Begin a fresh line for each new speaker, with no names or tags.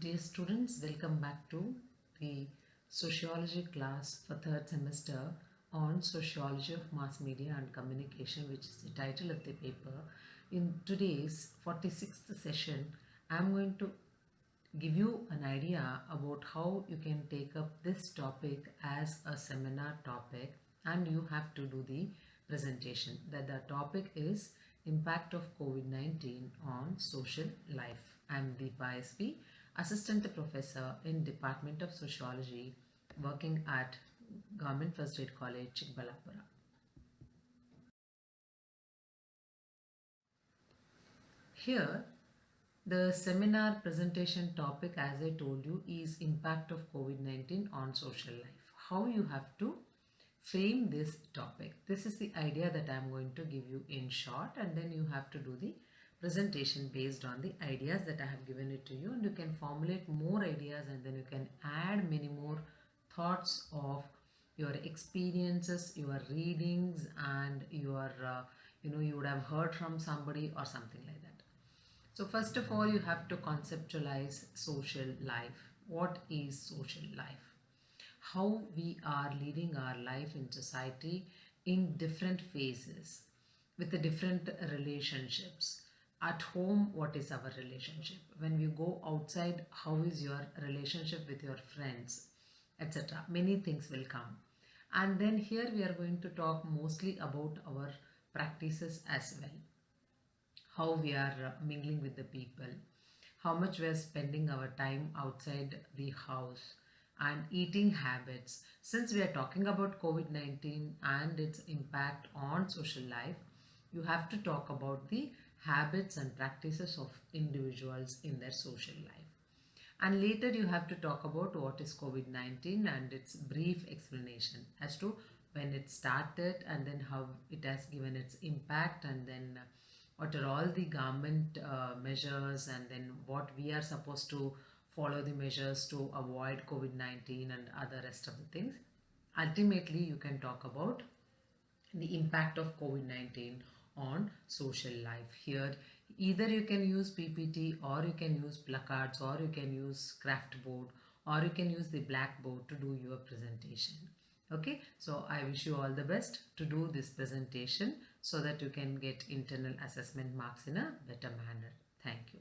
Dear students, welcome back to the sociology class for third semester on sociology of mass media and communication, which is the title of the paper. In today's 46th session, I'm going to give you an idea about how you can take up this topic as a seminar topic, and you have to do the presentation. That the topic is impact of COVID-19 on social life. I'm Deepa SP, Assistant Professor in Department of Sociology, working at Government First Aid College, Chikbalapura. Here, the seminar presentation topic, as I told you, is impact of COVID-19 on social life. How you have to frame this topic. This is the idea that I am going to give you in short, and then you have to do the presentation based on the ideas that I have given it to you, and you can formulate more ideas, and then you can add many more thoughts of your experiences, your readings, and your you would have heard from somebody or something like that. So first of all, you have to conceptualize social life. What is social life? How we are leading our life in society in different phases with the different relationships. At home, what is our relationship? When we go outside, how is your relationship with your friends, etc. Many things will come. And then here we are going to talk mostly about our practices as well, how we are mingling with the people, how much we are spending our time outside the house, and eating habits. Since we are talking about COVID-19 and its impact on social life, you have to talk about the habits and practices of individuals in their social life. And later you have to talk about what is COVID-19 and its brief explanation as to when it started and then how it has given its impact, and then what are all the government measures, and then what we are supposed to follow the measures to avoid COVID-19 and other rest of the things. Ultimately, you can talk about the impact of COVID-19 on social life. Here, either you can use PPT, or you can use placards, or you can use craft board, or you can use the blackboard to do your presentation. Okay, so I wish you all the best to do this presentation so that you can get internal assessment marks in a better manner. Thank you.